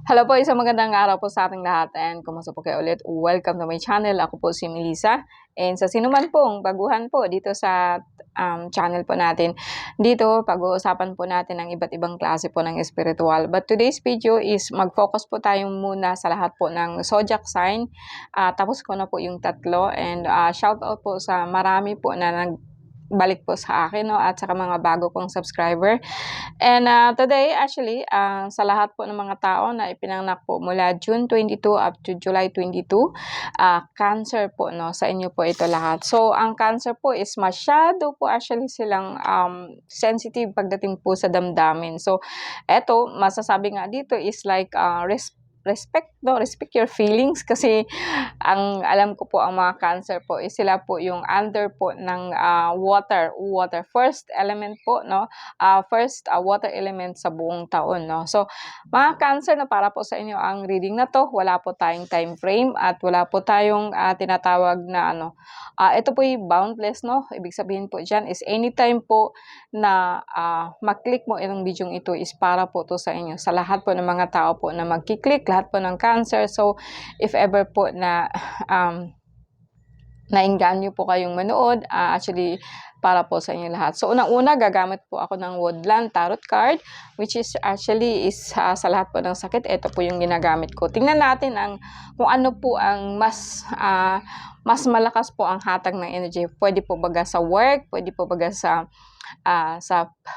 Hello po, isang magandang araw po sa ating lahat and kumusta po kayo ulit? Welcome to my channel. Ako po si Melissa. And sa sinuman pong baguhan po dito sa channel po natin, dito pag-uusapan po natin ang iba't ibang klase po ng spiritual. But today's video is mag-focus po tayong muna sa lahat po ng zodiac sign. Tapos ko na po yung tatlo and shout out po sa marami po na balik po sa akin, no, at saka mga bago kong subscriber. And today, actually, sa lahat po ng mga tao na ipinanganak po mula June 22 up to July 22, Cancer po, no, sa inyo po ito lahat. So, ang Cancer po is masyado po actually silang sensitive pagdating po sa damdamin. So, eto, masasabi nga dito is like respect your feelings kasi ang alam ko po ang mga Cancer po is sila po yung under po ng water first element po, no, first water element sa buong taon, no. So mga Cancer, na para po sa inyo ang reading na to, wala po tayong time frame at wala po tayong tinatawag na ito po yung boundless, no. Ibig sabihin po dyan is anytime po na mag-click mo itong video ito is para po to sa inyo, sa lahat po ng mga tao po na magkiklik, lahat po ng Cancer. So if ever po na nainganyo po kayong manood, actually para po sa inyo lahat. So unang-una, gagamit po ako ng Woodland Tarot card, which is actually is sa lahat po ng sakit, ito po yung ginagamit ko. Tingnan natin kung ano po ang mas malakas po ang hatag ng energy. Pwede po baga sa work, pwede po baga sa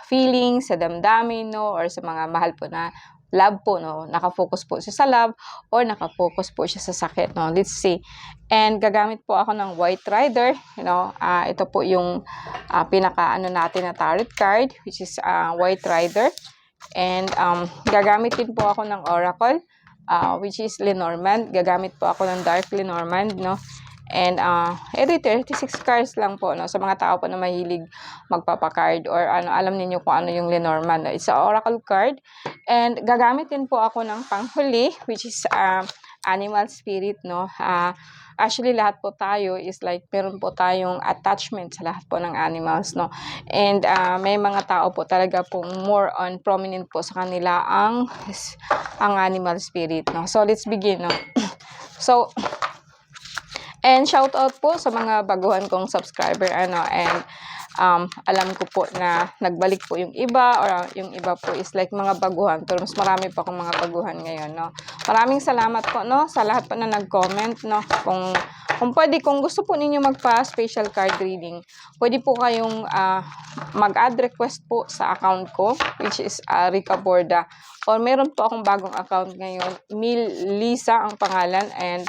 feelings, sa damdamin, no, or sa mga mahal po na love po, no, nakafocus po siya sa love or nakafocus po siya sa sakit, no. Let's see. And gagamit po ako ng White Rider, you know, ito po yung pinaka natin na tarot card, which is White Rider. And gagamit din po ako ng Oracle, which is Lenormand. Gagamit po ako ng Dark Lenormand, no. And every 36 cards lang po, no, sa mga tao po na mahilig magpapa-card or alam niyo kung ano yung Lenormand. It's a oracle card. And gagamit din po ako ng panghuli, which is animal spirit, no. Actually lahat po tayo is like meron po tayong attachment sa lahat po ng animals, no. And may mga tao po talaga pong more on prominent po sa kanila ang animal spirit, no. So let's begin, no. So and shout out po sa mga baguhan kong subscriber, and alam ko po na nagbalik po yung iba, or yung iba po is like mga baguhan, pero mas marami pa akong mga baguhan ngayon, no. Maraming salamat po, no, sa lahat po na nag-comment, no. Kung pwede, kung gusto po ninyo magpa-special card reading, pwede po kayong mag-add request po sa account ko, which is Rica Borda, or meron po akong bagong account ngayon, Lisa ang pangalan, and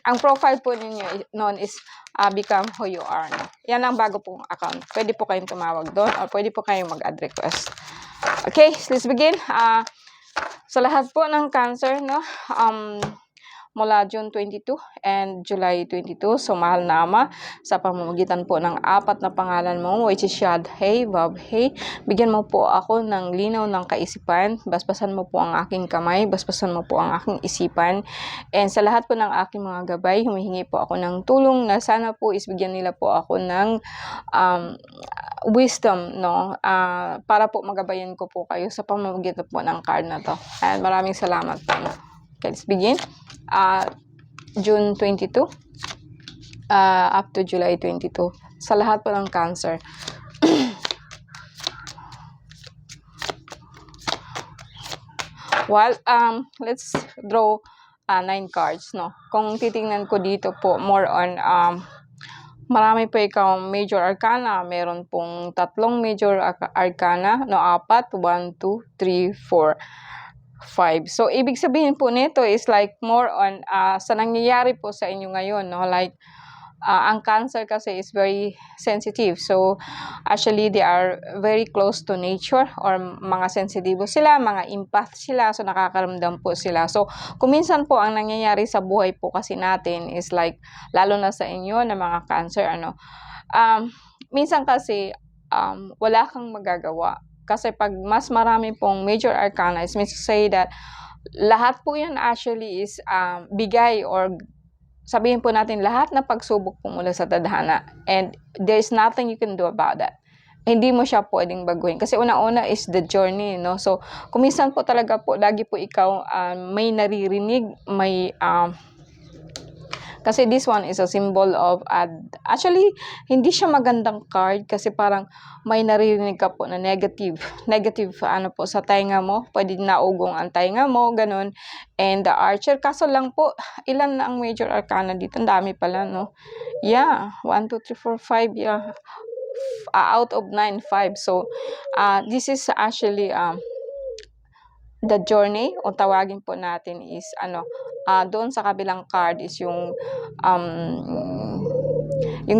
ang profile po ninyo noon is Become Who You Are. No? Yan ang bago pong account. Pwede po kayong tumawag doon or pwede po kayong mag-add request. Okay, let's begin. Sa lahat po ng Cancer, no, mula June 22 and July 22. So, mahal na Ama, sa pamamagitan po ng apat na pangalan mo, which is Yod-Heh, Vav-Heh, bigyan mo po ako ng linaw ng kaisipan, basbasan mo po ang aking kamay, basbasan mo po ang aking isipan, and sa lahat po ng aking mga gabay, humihingi po ako ng tulong na sana po isbigyan nila po ako ng wisdom, no, para po magabayan ko po kayo sa pamamagitan po ng card na to. And maraming salamat po. Okay, let's begin. June 22 up to July 22 sa lahat po ng Cancer. Well, let's draw 9 cards, no. Kung titingnan ko dito po, more on marami po ikaw major arcana, meron pong 3 major arcana, no, 4, 1, 2, 3, 4, 5. So, ibig sabihin po nito is like more on sa nangyayari po sa inyo ngayon, no? Like, ang Cancer kasi is very sensitive. So, actually, they are very close to nature, or mga sensitibo sila, mga empath sila, so nakakaramdam po sila. So, kung minsan po ang nangyayari sa buhay po kasi natin is like, lalo na sa inyo na mga Cancer, minsan kasi wala kang magagawa. Kasi pag mas marami pong major arcana, it means to say that lahat po yun actually is bigay, or sabihin po natin lahat na pagsubok po mula sa tadhana, and there's nothing you can do about that. hindi mo siya pwedeng baguhin. Kasi una-una is the journey, no? So, kung minsan po talaga po, lagi po ikaw may naririnig, may kasi this one is a symbol of, actually, hindi siya magandang card kasi parang may naririnig ka po na negative ano po sa tainga mo, pwede naugong ang tainga mo, ganun. And the Archer, kaso lang po, ilan na ang major arcana dito? Ang dami pala, no? Yeah, 1, 2, 3, 4, 5, yeah. Out of 9, 5. So, this is actually, the journey, o tawagin po natin is doon sa kabilang card is yung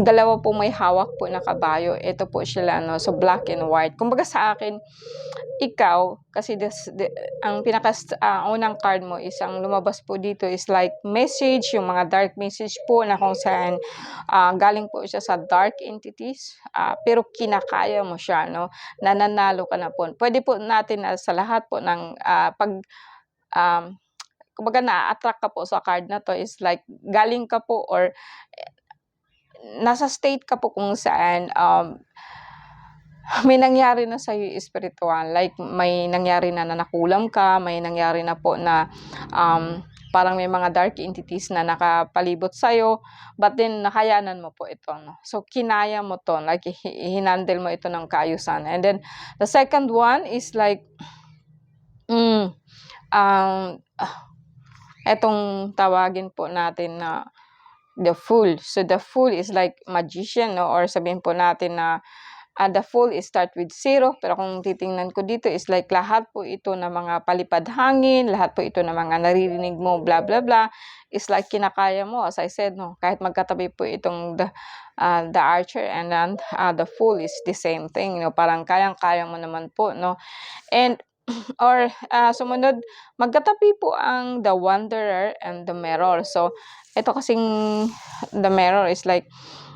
dalawa po may hawak po na kabayo. Ito po sila, no? So, black and white. Kumbaga sa akin, ikaw, kasi ang unang card mo is, ang lumabas po dito is like message, yung mga dark message po na kung saan galing po siya sa dark entities, pero kinakaya mo siya, no? Nananalo ka na po. Pwede po natin sa lahat po ng kumbaga na-attract ka po sa card na to is like galing ka po or nasa state ka po kung saan may nangyari na sa'yo spiritual, like may nangyari na nakulam ka, may nangyari na po na parang may mga dark entities na nakapalibot sa'yo, but then nakayanan mo po ito, no? So, kinaya mo to, like hinandle mo ito ng kaayusan. And then, the second one is like, etong tawagin po natin na the Fool. So, the Fool is like magician, no? Or sabihin po natin na the Fool is start with 0, pero kung titingnan ko dito is like lahat po ito na mga palipad hangin, lahat po ito na mga naririnig mo, blah, blah, blah, is like kinakaya mo, as I said, no? Kahit magkatabi po itong the Archer and then the Fool is the same thing, no? Parang kayang-kaya mo naman po, no? And or sumunod, magkatabi po ang the Wanderer and the Mirror. So, ito kasing the Mirror is like,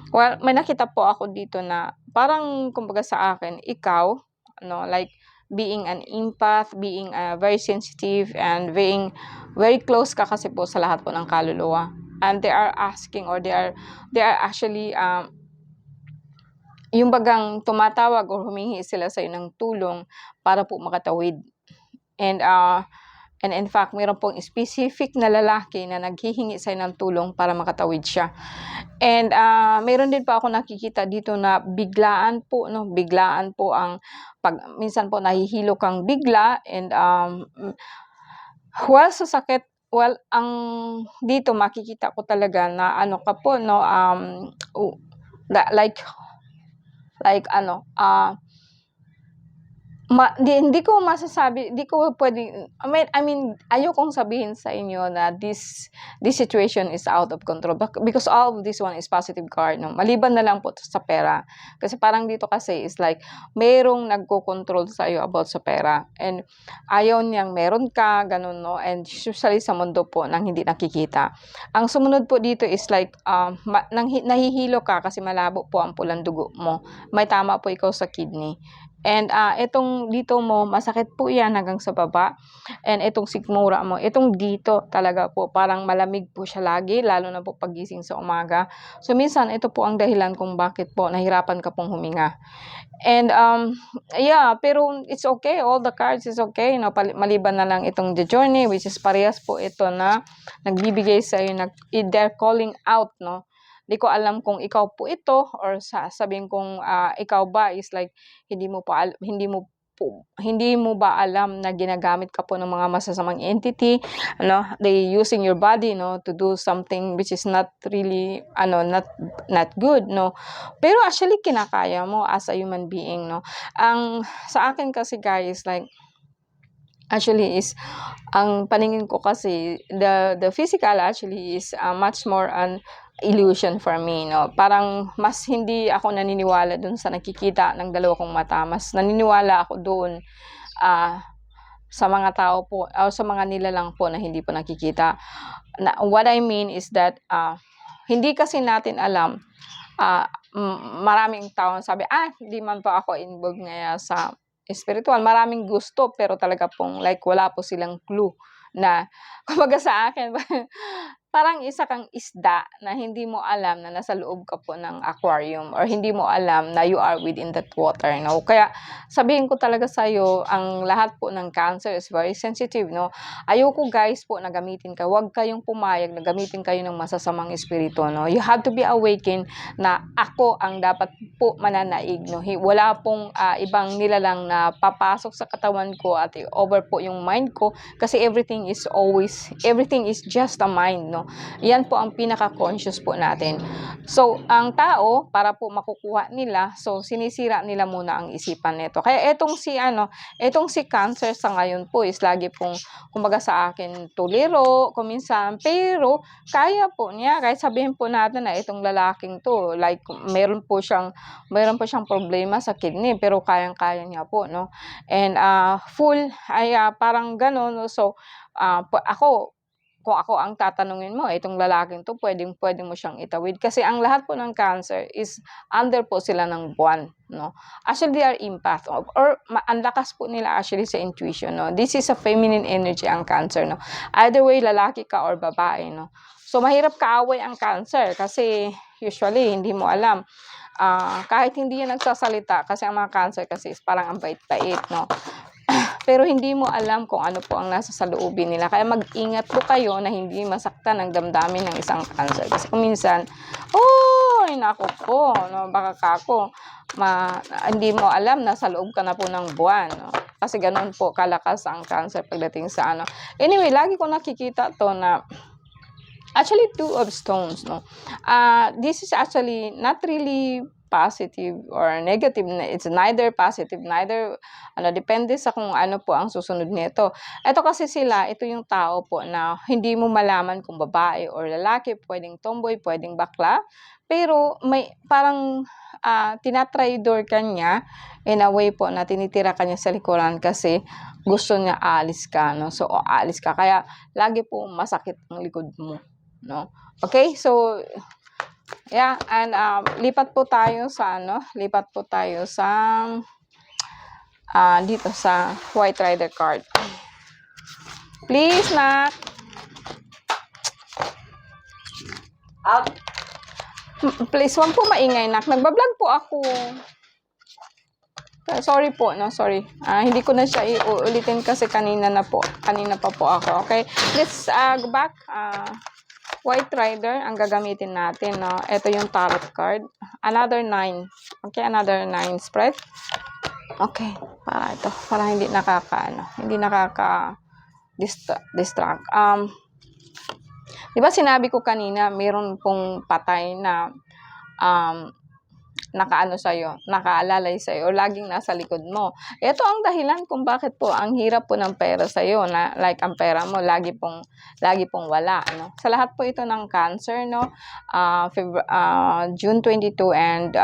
well, may nakita po ako dito na parang kumbaga sa akin, ikaw, no, like being an empath, being very sensitive, and being very close ka kasi po sa lahat po ng kaluluwa. And they are asking, or they are actually yung bagang tumatawag or humingi sila sa ng tulong para po makatawid. And in fact, mayroon pong specific na lalaki na naghihingi sa'yo ng tulong para makatawid siya. And mayroon din pa ako nakikita dito na biglaan po, no? Biglaan po ang minsan po nahihilo kang bigla, and sa sakit, ang dito makikita ko talaga na ano ka po, no? Like hindi ko masasabi, hindi ko pwedeng, I mean, ayokong sabihin sa inyo na this situation is out of control, because all of this one is positive card, no? Maliban na lang po sa pera. Kasi parang dito kasi is like, merong nagko-control sa iyo about sa pera. And ayaw niyang meron ka, ganun, no? And usually sa mundo po nang hindi nakikita. Ang sumunod po dito is like, nahihilo ka kasi malabo po ang pulang dugo mo. May tama po ikaw sa kidney. And itong dito mo, masakit po yan hanggang sa baba. And itong sikmura mo, itong dito talaga po, parang malamig po siya lagi, lalo na po pagising sa umaga. So, minsan, ito po ang dahilan kung bakit po nahirapan ka pong huminga. And, yeah, pero it's okay. All the cards is okay. No? Maliban na lang itong The Journey, which is parehas po ito na nagbibigay sa iyo, they're calling out, no? Di ko alam kung ikaw po ito, or sabihin kong ikaw ba is like hindi mo ba alam na ginagamit ka po ng mga masasamang entity, ano? They using your body, no, to do something which is not really not good, no. Pero actually kinakaya mo as a human being, no. Ang sa akin kasi, guys, like actually is ang paningin ko kasi the physical actually is much more an illusion for me, no. Parang mas hindi ako naniniwala dun sa nakikita ng dalawa kong mata. Mas naniniwala ako doon sa mga tao po, o sa mga nilalang po na hindi po nakikita. What I mean is that hindi kasi natin alam, maraming tao sabi, hindi man po ako involved ngayon sa spiritual. Maraming gusto, pero talaga pong like wala po silang clue na, kumbaga sa akin, parang isa kang isda na hindi mo alam na nasa loob ka po ng aquarium or hindi mo alam na you are within that water, no? Kaya sabihin ko talaga sa'yo, ang lahat po ng cancer is very sensitive, no? Ayoko guys po na gamitin ka. Huwag kayong pumayag na gamitin kayo ng masasamang espiritu, no? You have to be awakened na ako ang dapat po mananaig, no? Wala pong ibang nilalang na papasok sa katawan ko at over po yung mind ko kasi everything is just a mind, no? Yan po ang pinaka-conscious po natin. So, ang tao, para po makukuha nila, so sinisira nila muna ang isipan nito. Kaya etong si cancer sa ngayon po is lagi pong, kumbaga sa akin, tuliro, kuminsan, pero kaya po niya, kahit sabihin po natin na itong lalaking to, like, meron po siyang problema sa kidney, pero kayang-kaya niya po, no? And, parang gano'n, no? So, kung ako ang tatanungin mo, itong lalaking to, pwede mo siyang itawid. Kasi ang lahat po ng cancer is under po sila ng buwan, no? Actually, they are empath, or ang lakas po nila actually sa intuition, no? This is a feminine energy ang cancer, no? Either way, lalaki ka or babae, no? So, mahirap kaaway ang cancer kasi usually, hindi mo alam. Kahit hindi yan nagsasalita, kasi ang mga cancer kasi is parang ang bait-bait, no? Pero hindi mo alam kung ano po ang nasa saloobin nila. Kaya mag-ingat po kayo na hindi masaktan ang damdamin ng isang cancer. Kasi kung minsan, nako po, no, baka kako, hindi mo alam na sa loob ka na po ng buwan. No? Kasi ganun po kalakas ang cancer pagdating sa ano. Anyway, lagi ko nakikita to na actually two of stones, no. This is actually not really positive or negative. It's neither positive, neither depende sa kung ano po ang susunod nito. Ito kasi ito yung tao po na hindi mo malaman kung babae or lalaki, pwedeng tomboy, pwedeng bakla, pero may parang tinatraidor ka niya in a way po na tinitira ka niya sa likuran kasi gusto niya aalis ka, no? So, aalis ka. Kaya, lagi po masakit ang likod mo, no? Okay? So, yeah, and lipat po tayo sa dito sa White Rider card. Please, nak. Out. Please, wag po maingay, nak. Nagbablog po ako. Sorry po, no, sorry. Hindi ko na siya iulitin kasi kanina pa po ako. Okay, let's go back. White Rider ang gagamitin natin, no. Ito yung tarot card. Another 9. Okay, another 9 spread. Okay, para hindi distract. Di ba sinabi ko kanina, meron pong patay na nakaalalay sa'yo, o laging nasa likod mo. Ito ang dahilan kung bakit po ang hirap po ng pera sa'yo, na like ang pera mo lagi pong wala, no? Sa lahat po ito ng cancer, no? June 22 and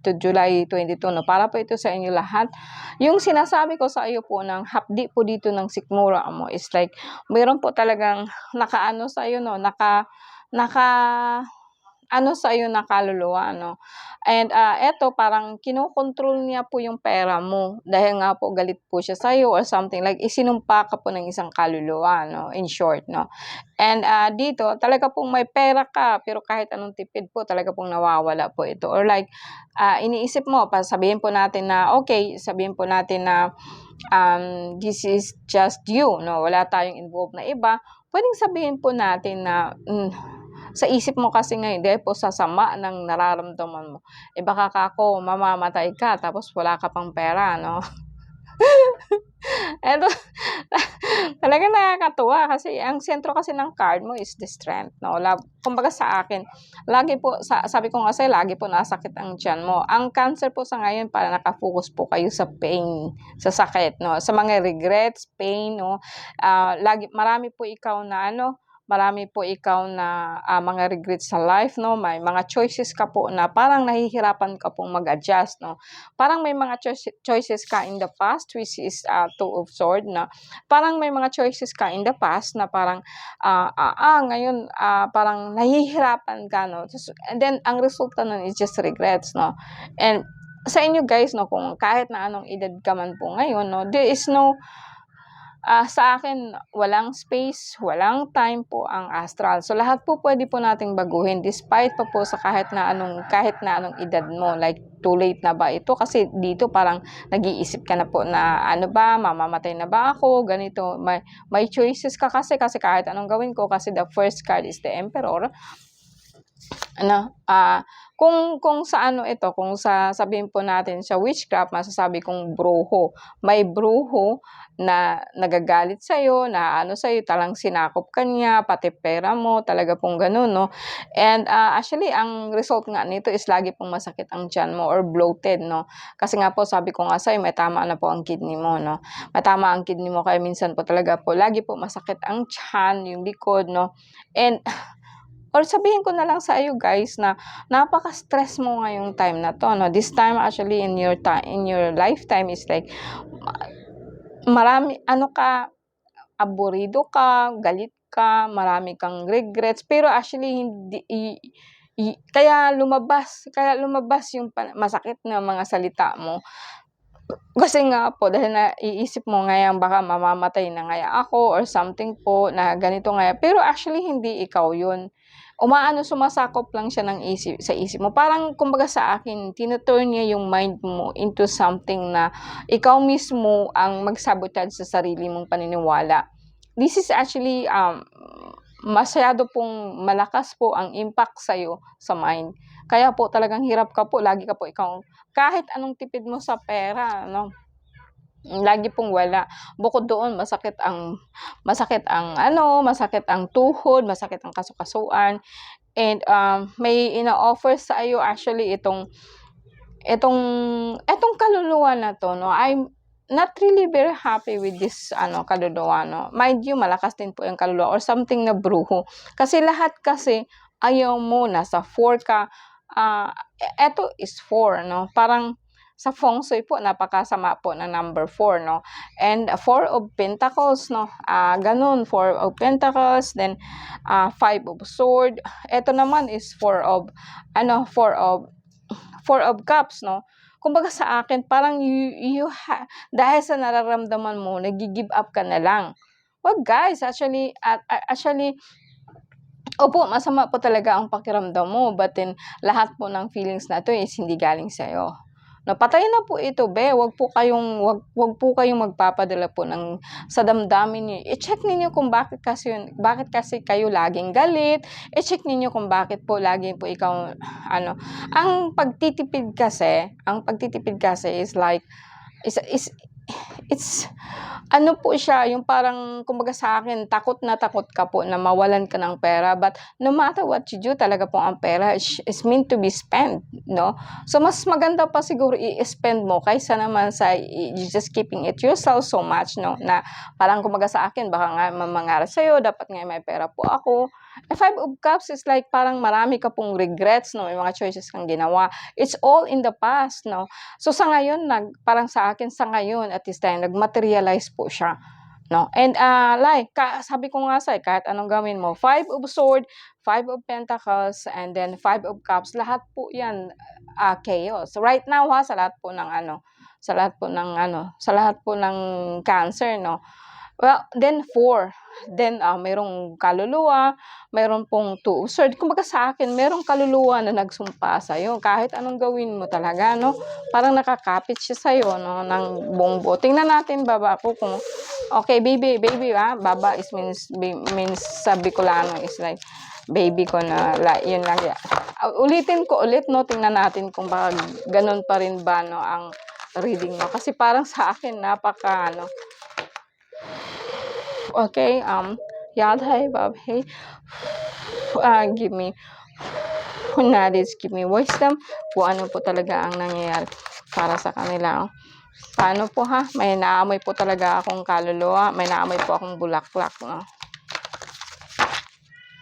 to July 22, no? Para po ito sa inyo lahat. Yung sinasabi ko sa iyo po ng hapdi po dito ng sikmura mo is like, mayroon po talagang nakaano sa iyo, no? Nakaluluwa, no? And eto parang kinokontrol niya po yung pera mo dahil nga po galit po siya sa iyo or something, like isinumpa ka po ng isang kaluluwa, no? In short, no? And dito talaga pong may pera ka pero kahit anong tipid po talaga pong nawawala po ito, or like iniisip mo, sabihin po natin na this is just you, no? Wala tayong involved na iba. Pwedeng sabihin po natin na sa isip mo kasi ngayon, dahil po sa sama ng nararamdaman mo, baka kako, mamamatay ka, tapos wala ka pang pera, no? Eto, talaga nakakatuwa kasi ang sentro kasi ng card mo is the strength, no? Kumbaga sa akin, lagi po, sabi ko kasi, lagi po nasakit ang tiyan mo. Ang cancer po sa ngayon, para nakafocus po kayo sa pain, sa sakit, no? Sa mga regrets, pain, no? Marami po ikaw na mga regrets sa life, no? May mga choices ka po na parang nahihirapan ka pong mag-adjust, no? Parang may mga choices ka in the past, which is Two of Swords, na parang may mga choices ka in the past na parang ngayon parang nahihirapan ka, no? And then ang resulta nun is just regrets, no? And sa inyo guys, no, kung kahit na anong edad ka man po ngayon, no, there is no Sa akin, walang space, walang time po ang astral. So, lahat po pwede po nating baguhin despite pa po sa kahit na anong edad mo. Like, too late na ba ito? Kasi dito parang nag-iisip ka na po na ano ba, mamamatay na ba ako? Ganito. May choices ka kasi kahit anong gawin ko kasi the first card is the Emperor. Kung sa ito, kung sabihin po natin sa witchcraft, masasabi kong bruho. May bruho na nagagalit sa'yo, na sa'yo, talang sinakop ka niya, pati pera mo, talaga pong ganun, no? And actually, ang result nga nito is lagi pong masakit ang tiyan mo or bloated, no? Kasi nga po, sabi ko nga sa'yo, may tama na po ang kidney mo, no? May tama ang kidney mo, kaya minsan po talaga po, lagi po masakit ang tiyan, yung likod, no? And or sabihin ko na lang sa iyo guys na napaka-stress mo ngayong time na to, no? This time actually in your lifetime is like marami aburido ka, galit ka, marami kang regrets, pero actually hindi kaya lumabas yung masakit na mga salita mo. Kasi nga po, dahil naiisip mo ngayon baka mamamatay na ngaya ako or something po na ganito ngaya. Pero actually, hindi ikaw yun. Sumasakop lang siya sa isip mo. Parang, kumbaga sa akin, tinuturn niya yung mind mo into something na ikaw mismo ang mag-sabotage sa sarili mong paniniwala. This is actually, masyado pong malakas po ang impact sa'yo sa mind. Kaya po talagang hirap ka po, lagi ka po ikaw, kahit anong tipid mo sa pera, no? Lagi pong wala. Bukod doon, masakit ang tuhod, masakit ang kasukasuan, and may ina-offer sa iyo actually itong kaluluwa na to, no? I'm not really very happy with this kaluluwa, no? Mind you, malakas din po yung kaluluwa or something na bruho. Kasi lahat kasi ayaw mo, nasa 4 ka. Eto is 4, no? Parang sa feng shui po, napakasama po ng number 4, no? And 4 of Pentacles, no? Ganun, 4 of Pentacles, then 5 of Sword. Ito naman is 4 of Cups, no? Kumbaga sa akin, parang dahil sa nararamdaman mo, nag-give up ka na lang. Well, guys, actually, opo, masama po talaga ang pakiramdam mo, but then, lahat po ng feelings na to is hindi galing sa'yo. Napatay na po ito, be. Wag po kayong magpapadala po sa damdamin niyo. I-check niyo kung bakit kasi kayo laging galit. I-check niyo kung bakit po lagi po ikaw ang pagtitipid kasi is like it's po siya, yung parang, kumbaga sa akin, takot na takot ka po na mawalan ka ng pera. But no matter what you do, talaga po ang pera is meant to be spent, no? So, mas maganda pa siguro i-spend mo kaysa naman sa just keeping it yourself so much, no? Na parang, kumbaga sa akin, baka nga mamangarap sa'yo, dapat nga may pera po ako. 5 of Cups is like parang marami ka pong regrets, no? May mga choices kang ginawa. It's all in the past, no? So, sa ngayon, parang sa akin, sa ngayon, at this time, nag-materialize po siya, no? And, sabi ko nga sa'yo, kahit anong gawin mo, 5 of Sword, 5 of Pentacles, and then 5 of Cups, lahat po yan, chaos. Right now, sa lahat po ng Cancer, no? Well, then 4. Then, mayroong kaluluwa, mayroon pong 2 of Swords. Kumbaga sa akin, mayroong kaluluwa na nagsumpa sa'yo. Kahit anong gawin mo talaga, no? Parang nakakapit siya sa'yo, no? Ng buong buo. Tingnan natin, baba ko kung, okay, baby, baba is means sa Bicolano is like, baby ko na, yun lang. Ulitin ko ulit, no? Tingnan natin kung baka ganun pa rin ba, no? Ang reading mo. Kasi parang sa akin, okay, Yadhai Babhai, give me knowledge, give me wisdom, kung ano po talaga ang nangyayari para sa kanila. Paano po ha? May naamoy po talaga akong kaluluwa, may naamoy po akong bulaklak, no?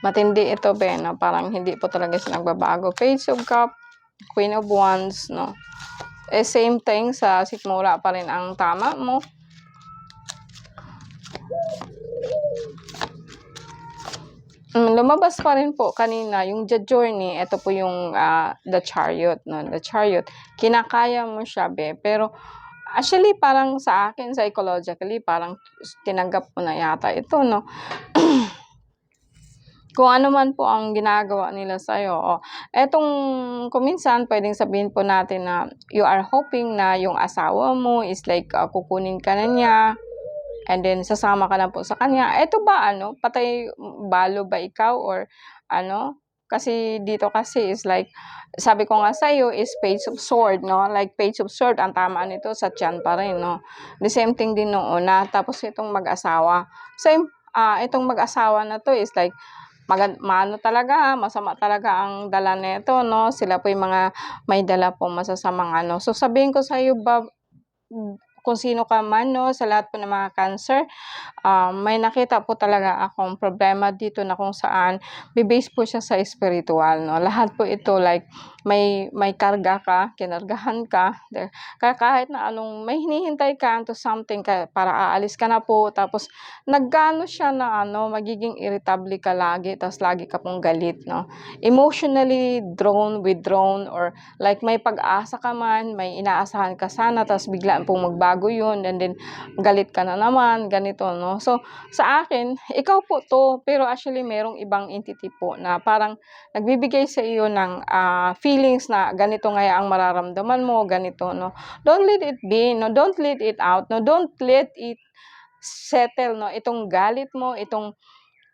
Matindi ito, be, no? Parang hindi po talaga siya nagbabago. Page of Cup, Queen of Wands, no? Same thing, sa sikmura pa rin ang tama mo. Lumabas pa rin po kanina yung The Journey. Ito po yung The Chariot, no? The Chariot. Kinakaya mo siya, be. Pero Actually, parang sa akin, psychologically, parang tinanggap ko na yata ito, no? Kung ano man po ang ginagawa nila sa'yo, etong kung minsan puwedeng sabihin po natin na you are hoping na yung asawa mo is like, kukunin ka na niya and then sasama ka na po sa kanya. Eto ba ano, patay balo ba ikaw or ano? Kasi dito kasi is like, sabi ko nga sa'yo is page of sword, no? Like page of sword, ang tama nito sa tiyan pa rin, no? The same thing din nung una. Tapos itong mag-asawa, same, itong mag-asawa na 'to is like maano talaga, masama talaga ang dala nito, no? Sila po yung mga may dala pong masasamang ano. So, sabihin ko sa'yo kung sino ka man, no, sa lahat po ng mga cancer, may nakita po talaga akong problema dito na kung saan be-base po siya sa spiritual, no? Lahat po ito like may karga ka, kinargahan ka, kaya kahit na anong may hinihintay ka to something para aalis ka na po, tapos naggaano siya na ano, magiging irritable ka lagi, tapos lagi ka pong galit, no? Emotionally withdrawn, or like may pag-asa ka man, may inaasahan ka sana, tapos biglaan pong magbago yun, and then galit ka na naman, ganito, no? So, sa akin, ikaw po to, pero actually merong ibang entity po na parang nagbibigay sa iyo ng feelings na ganito nga ang mararamdaman mo, ganito, no? Don't let it be, no? Don't let it out, no? Don't let it settle, no? Itong galit mo, itong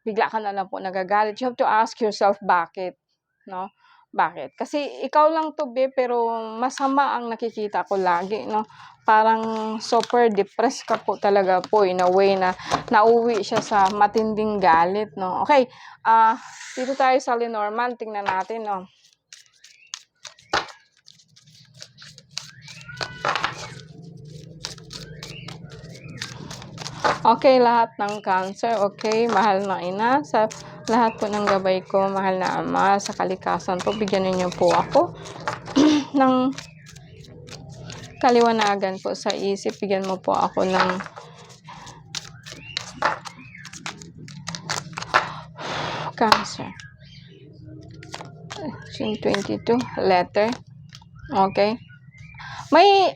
bigla ka na lang po nagagalit. You have to ask yourself, bakit? No? Bakit? Kasi ikaw lang to be, pero masama ang nakikita ko lagi, no? Parang super depressed ka po talaga po in a way na nauwi siya sa matinding galit, no? Okay, dito tayo sa Lenormand, tingnan natin, no? Okay, lahat ng cancer, okay, mahal na ina, sa lahat po ng gabay ko, mahal na ama, sa kalikasan po, bigyan niyo po ako ng kaliwanagan po sa isip, bigyan mo po ako ng cancer. June 22, letter, okay. May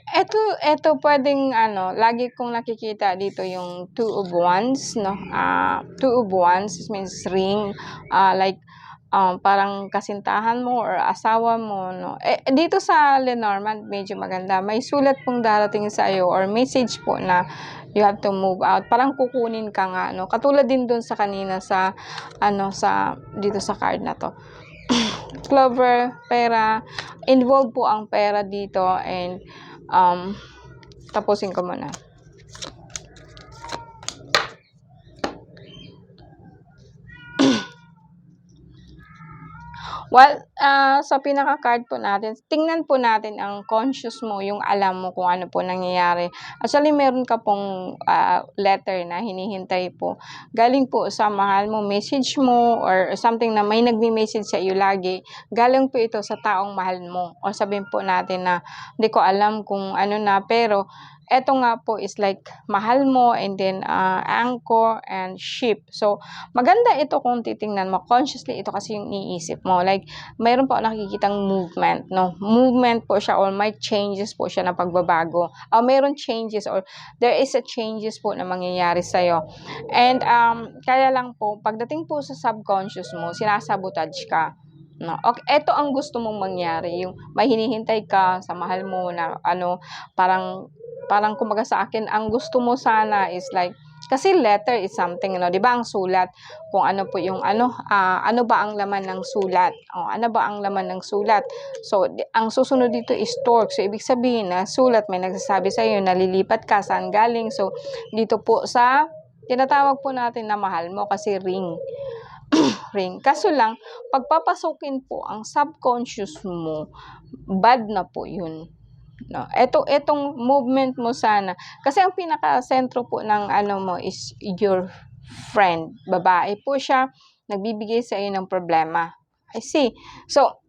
eto puwedeng ano, lagi kong nakikita dito yung 2 of wands, no? 2 of wands means ring, like, parang kasintahan mo or asawa mo, no? Dito sa Lenormand medyo maganda. May sulat pong darating sa'yo or message po na you have to move out. Parang kukunin ka nga, no? Katulad din dun sa kanina sa ano, sa dito sa card na 'to. Clover, pera, involved po ang pera dito, and tapusin ko muna. Well, sa pinaka-card po natin, tingnan po natin ang conscious mo, yung alam mo kung ano po nangyayari. Actually, meron ka pong letter na hinihintay po. Galing po sa mahal mo, message mo, or something na may nagme-message sa iyo lagi. Galing po ito sa taong mahal mo. O sabihin po natin na, hindi ko alam kung ano na, pero eto nga po is like mahal mo, and then anchor and ship. So, maganda ito kung titingnan mo. Consciously, ito kasi yung iniisip mo. Like, mayroon po nakikitang movement, no? Movement po siya, or may changes po siya na pagbabago. Mayroon changes, or there is a changes po na mangyayari sa'yo. And, kaya lang po, pagdating po sa subconscious mo, sinasabotage ka. No? Okay, ito ang gusto mong mangyari. Yung may hinihintay ka sa mahal mo na ano, parang kumbaga sa akin, ang gusto mo sana is like, kasi letter is something, no, 'di ba, ang sulat, kung ano po yung ano, ano ba ang laman ng sulat? Ano ba ang laman ng sulat? So, ang susunod dito is torque. So, ibig sabihin na sulat, may nagsasabi sa iyo, nalilipat ka, saan galing? So, dito po sa tinatawag po natin na mahal mo, kasi ring. Ring. Kaso lang, pagpapasukin po ang subconscious mo, bad na po yun. No, etong movement mo sana, kasi ang pinaka-sentro po ng ano mo is your friend. Babae po siya, nagbibigay sa iyo ng problema. I see. So,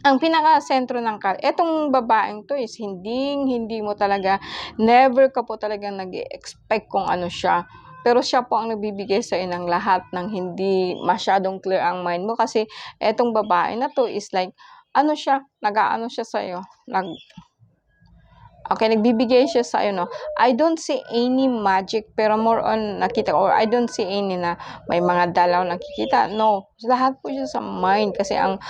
ang pinaka-sentro ng etong babaeng to is hindi mo talaga, never ka po talagang nag-expect kung ano siya. Pero siya po ang nagbibigay sa iyo ng lahat ng hindi masyadong clear ang mind mo, kasi etong babae na to is like, ano siya, nag-aano siya sa iyo, Okay, nagbibigay siya sa no. I don't see any magic, pero more on nakita or I don't see any na may mga dalaw nakikita. No, lahat po siya sa mind kasi ang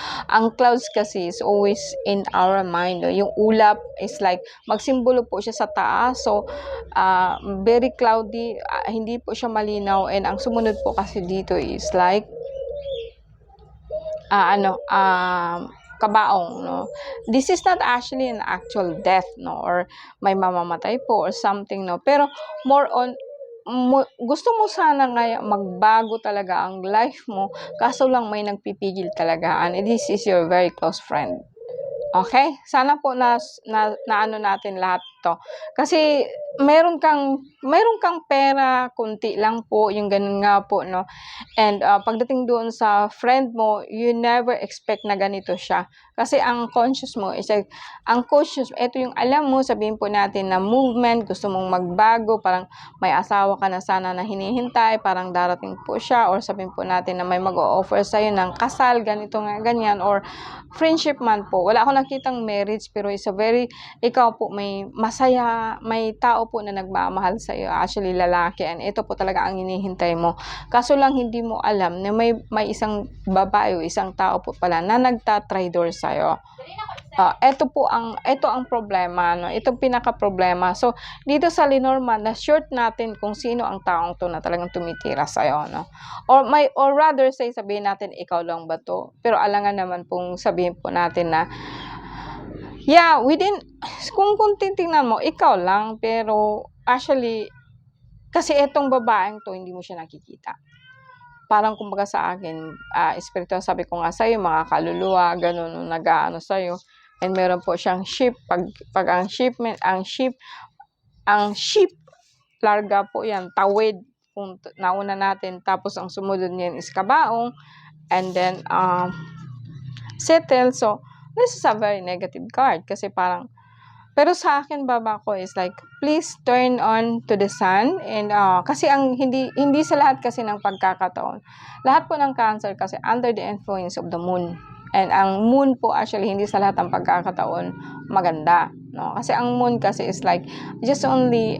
clouds kasi is always in our mind. No? Yung ulap is like magsimbolo po siya sa taas. So very cloudy, hindi po siya malinaw, and ang sumunod po kasi dito is like kabaong, no? This is not actually an actual death, no? Or may mamamatay po or something, no? Pero more on, gusto mo sana nga magbago talaga ang life mo, kaso lang may nagpipigil talaga, and this is your very close friend. Okay? Sana po na ano natin lahat to. Kasi meron kang pera, kunti lang po, yung ganun nga po, no? And pagdating doon sa friend mo, you never expect na ganito siya. Kasi ang conscious mo is like, ito yung alam mo, sabihin po natin na movement, gusto mong magbago, parang may asawa ka na sana na hinihintay, parang darating po siya, or sabihin po natin na may mag-o-offer sa'yo ng kasal, ganito nga, ganyan, or friendship man po. Wala ako nakitang marriage, pero is a very, ikaw po may masaya, may tao po na nagmamahal sa iyo, actually lalaki, and ito po talaga ang hinihintay mo. Kaso lang hindi mo alam na may isang babae o isang tao po pala na nagtatraidor sa iyo. Ito ang problema, no? Itong pinaka-problema. So, dito sa Lenormand, na short natin kung sino ang taong to na talagang tumitira sa iyo, no? Or rather say, sabihin natin, ikaw lang ba to? Pero alangan naman pong sabihin po natin na, yeah, kung titingnan mo, ikaw lang, pero actually, kasi itong babaeng to, hindi mo siya nakikita. Parang kumbaga sa akin, espiritu, sabi ko nga sa'yo, mga kaluluwa, ganun, nag-aano sa'yo. And meron po siyang ship. Pag ang ship, larga po yan, tawid, kung nauna natin. Tapos ang sumunod niyan is kabaong. And then, settle. So, this is a very negative card. Kasi parang, pero sa akin, baba ko is like, please turn on to the sun. And kasi ang hindi sa lahat kasi ng pagkakataon. Lahat po ng Cancer kasi under the influence of the moon. And ang moon po actually hindi sa lahat ng pagkakataon maganda, no? Kasi ang moon kasi is like it's just only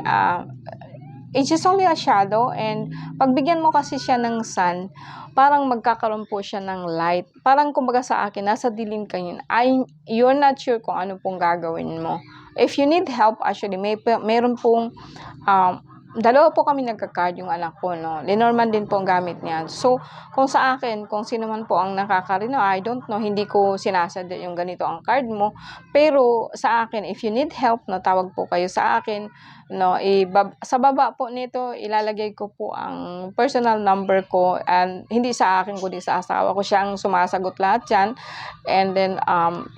a shadow, and pagbigyan mo kasi siya ng sun, parang magkakaroon po siya ng light. Parang kumbaga sa akin, nasa dilim kayo. You're not sure kung ano pong gagawin mo. If you need help, actually, meron pong dalawa po kami nagka-card, yung anak ko, no? Lenormand din po ang gamit niya. So, kung sa akin, kung sino man po ang nakakarino, I don't know, hindi ko sinasadya yung ganito ang card mo. Pero sa akin, if you need help, no, tawag po kayo sa akin, no? Sa baba po nito, ilalagay ko po ang personal number ko, and hindi sa akin, kundi sa asawa ko, siya ang sumasagot lahat yan. And then,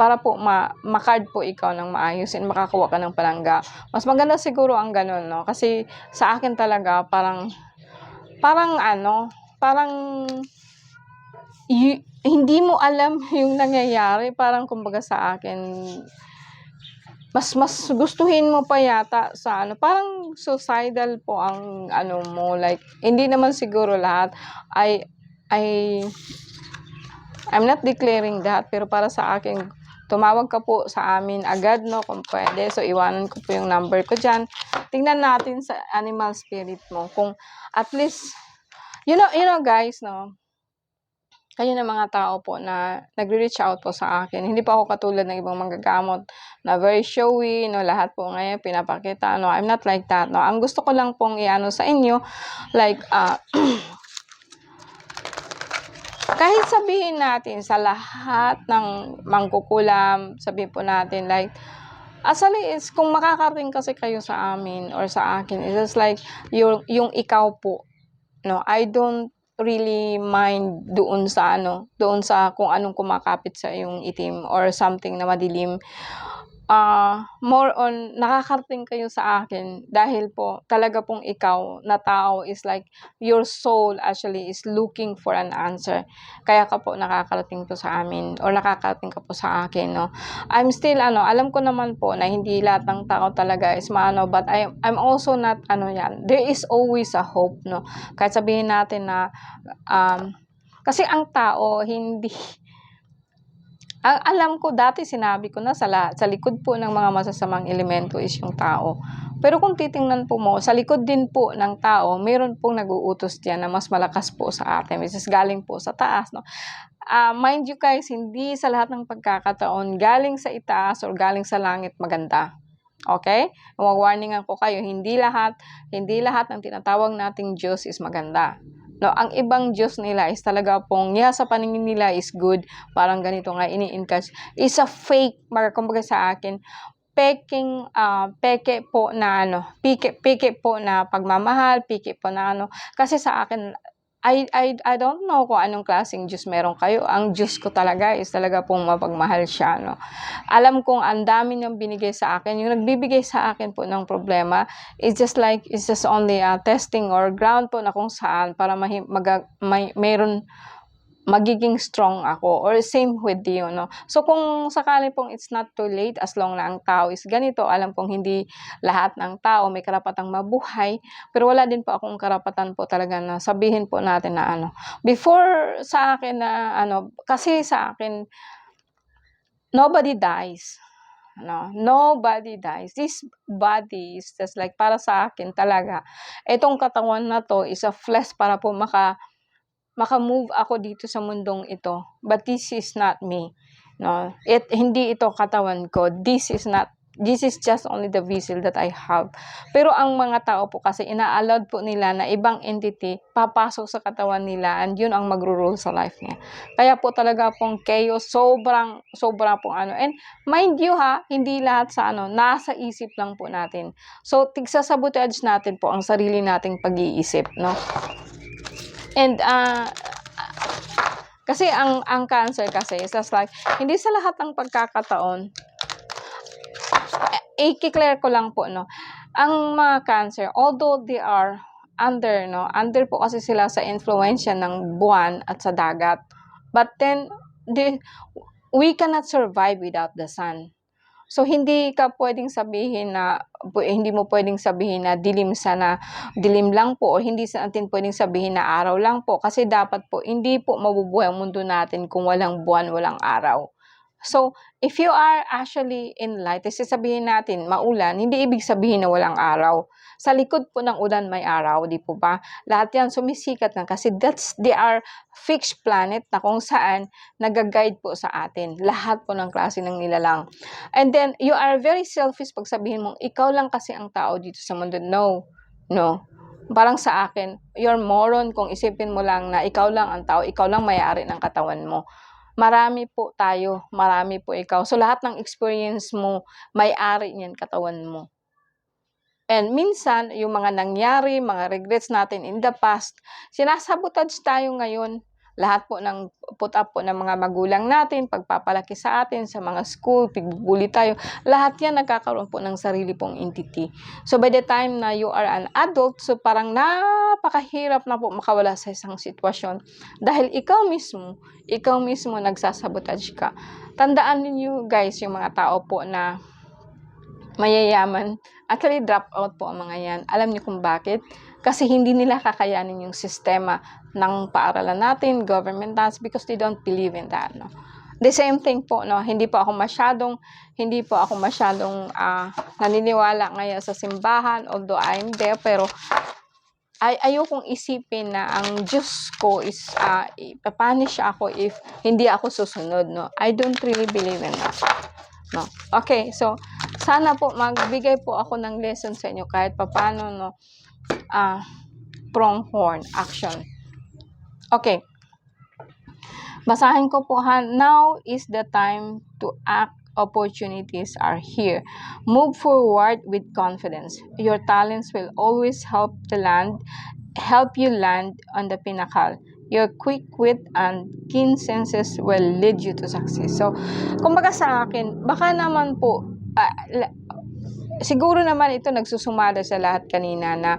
para po ma-card po ikaw ng maayos and makakuha ka ng palangga. Mas maganda siguro ang ganun, no? Kasi sa akin talaga, parang hindi mo alam yung nangyayari. Parang kumbaga sa akin, mas gustuhin mo pa yata sa parang suicidal po ang mo, like, hindi naman siguro lahat. I'm not declaring that, pero para sa akin, tumawag ka po sa amin agad, no, kung pwede. So, iwanan ko po yung number ko dyan. Tingnan natin sa animal spirit mo. Kung at least, you know guys, no, kayo na mga tao po na nagre-reach out po sa akin. Hindi po ako katulad ng ibang manggagamot na very showy, no, lahat po ngayon pinapakita, no. I'm not like that, no. Ang gusto ko lang pong iano sa inyo, like, kahit sabihin natin sa lahat ng mangkukulam, sabihin po natin like, actually is kung makakarating kasi kayo sa amin or sa akin, it's just like yung ikaw po, no, I don't really mind doon sa kung anong kumakapit sa yung itim or something na madilim. More on nakakarating kayo sa akin dahil po talaga pong ikaw na tao is like your soul actually is looking for an answer. Kaya ka po nakakarating po sa amin or nakakarating ka po sa akin, no. I'm still alam ko naman po na hindi lahat ng tao talaga is but I'm also not yan. There is always a hope, no. Kahit sabihin natin na kasi ang tao hindi Ang alam ko dati sinabi ko na sa likod po ng mga masasamang elemento is yung tao. Pero kung titingnan po mo, sa likod din po ng tao, meron pong nag-uutos diyan na mas malakas po sa atin, which is galing po sa taas, no? Mind you guys, hindi sa lahat ng pagkakataon galing sa itaas or galing sa langit maganda. Okay? Warningan ko kayo, hindi lahat ng tinatawag nating Diyos is maganda. No, ang ibang Diyos nila is talaga pong, sa paningin nila is good. Parang ganito nga, ini-encourage. Is a fake, kumbaga sa akin, peke po na peke po na pagmamahal, peke po na Kasi sa akin, I don't know kung anong klaseng Diyos meron kayo. Ang Diyos ko talaga is talaga pong mapagmahal siya, no. Alam kong ang dami niyang binigay sa akin. Yung nagbibigay sa akin po ng problema, it's just only a testing or ground po na kung saan para meron magiging strong ako, or same with you, no. So kung sakali pong it's not too late, as long na ang tao is ganito, alam kong hindi lahat ng tao may karapatang mabuhay, pero wala din po akong karapatan po talaga na sabihin po natin na before sa akin na kasi sa akin nobody dies. No, nobody dies. This body is just like, para sa akin talaga, itong katawan na to is a flesh para po maka-move ako dito sa mundong ito. But this is not me. No, hindi ito katawan ko. This is just only the vessel that I have. Pero ang mga tao po kasi ina-allowed po nila na ibang entity papasok sa katawan nila, and yun ang magro-rule sa life niya. Kaya po talaga pong chaos, sobrang pong And mind you hindi lahat sa nasa isip lang po natin. So tigsasabotage natin po ang sarili nating pag-iisip, no? And kasi ang cancer kasi is just like, hindi sa lahat ng pagkakataon, i-clear ko lang po, no, ang mga cancer, although they are under po kasi sila sa influensya ng buwan at sa dagat, but then we cannot survive without the sun. So hindi mo pwedeng sabihin na dilim lang po, o hindi natin pwedeng sabihin na araw lang po, kasi dapat po hindi po mabubuhay ang mundo natin kung walang buwan, walang araw. So if you are actually in light, kasi sabihin natin maulan, hindi ibig sabihin na walang araw. Sa likod po ng ulan may araw, di po ba? Lahat yan sumisikat na kasi they are fixed planet na kung saan nag-guide po sa atin. Lahat po ng klase ng nilalang. And then, you are very selfish pag sabihin mong, ikaw lang kasi ang tao dito sa mundo. No. Parang sa akin, you're moron kung isipin mo lang na ikaw lang ang tao, ikaw lang may-ari ng katawan mo. Marami po tayo, marami po ikaw. So, lahat ng experience mo, may-ari niyan katawan mo. And minsan, yung mga nangyari, mga regrets natin in the past, sinasabotage tayo ngayon. Lahat po ng put up po ng mga magulang natin, pagpapalaki sa atin, sa mga school, pigbuli tayo, lahat yan nagkakaroon po ng sarili pong entity. So by the time na you are an adult, so parang napakahirap na po makawala sa isang sitwasyon. Dahil ikaw mismo nagsasabotage ka. Tandaan niyo guys, yung mga tao po na mayayaman, actually drop out po ang mga yan. Alam niyo kung bakit? Kasi hindi nila kakayanin yung sistema ng paaralan natin, government tax, because they don't believe in that, no? The same thing po, no? Hindi po ako masyadong naniniwala ngayon sa simbahan, although I'm there, pero ayokong isipin na ang Diyos ko is ipapunish ako if hindi ako susunod, no? I don't really believe in that. No. Okay, so sana po magbigay po ako ng lesson sa inyo kahit papaano, no. Pronghorn action. Okay. Basahin ko po Now is the time to act. Opportunities are here. Move forward with confidence. Your talents will always help you land on the pinnacle. Your quick wit and keen senses will lead you to success. So, kumbaga sa akin, baka naman po, siguro naman ito nagsusumada sa lahat kanina na,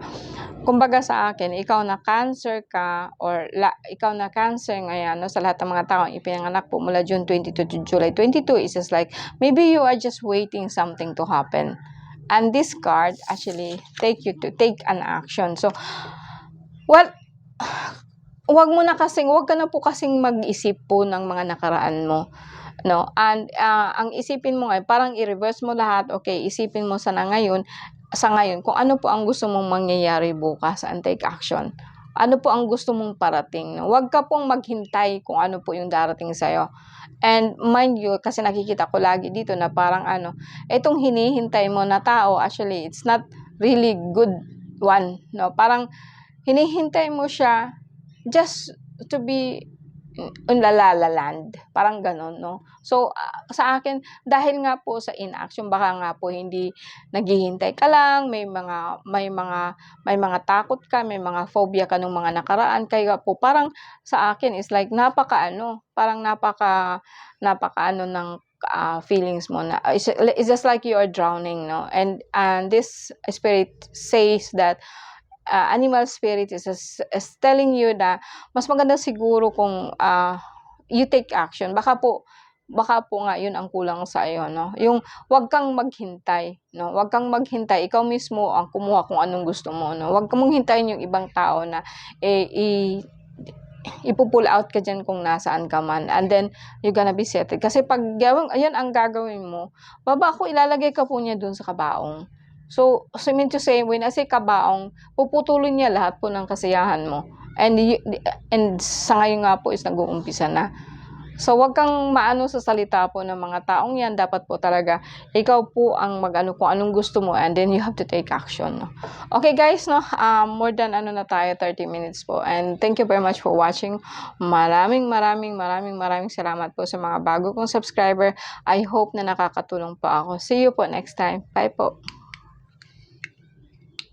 kumbaga sa akin, ikaw na cancer ka, or ikaw na cancer ngayon, no, sa lahat ng mga taong ipinanganak po mula June 22 to July 22, is just like, maybe you are just waiting something to happen. And this card actually take an action. So, wag ka na po kasing mag-isip po ng mga nakaraan mo. no? And ang isipin mo ngayon, parang i-reverse mo lahat. Okay, isipin mo sa ngayon kung ano po ang gusto mong mangyayari bukas and take action. Ano po ang gusto mong parating, no? Huwag ka pong maghintay kung ano po yung darating sa'yo. And mind you, kasi nakikita ko lagi dito na parang itong hinihintay mo na tao, actually, it's not really good one, no? Parang hinihintay mo siya just to be in La La Land, parang gano'n, no? So, sa akin, dahil nga po sa inaction, baka nga po hindi naghihintay ka lang, may mga takot ka, may mga phobia ka nung mga nakaraan, kaya po parang sa akin is like parang napaka ng feelings mo na it's just like you are drowning, no? And this spirit says that animal spirit is telling you na mas maganda siguro kung you take action. Baka po nga yun ang kulang sa iyo, no? Yung wag kang maghintay, no? Wag kang maghintay, ikaw mismo ang kumuha kung anong gusto mo, no? Wag kang hintayin yung ibang tao na ipo-pull out ka dyan kung nasaan ka man. And then, you're gonna be settled. Kasi pag ayan ang gagawin mo, ilalagay ka po niya dun sa kabaong. So mean to say, when I say kabaong, puputulin niya lahat po ng kasiyahan mo. And sa ngayon nga po is nag-uumpisa na. So, wag kang maano sa salita po ng mga taong yan. Dapat po talaga, ikaw po ang kung anong gusto mo, and then you have to take action, no? Okay, guys, no? More than na tayo, 30 minutes po. And thank you very much for watching. Maraming salamat po sa mga bago kong subscriber. I hope na nakakatulong po ako. See you po next time. Bye po.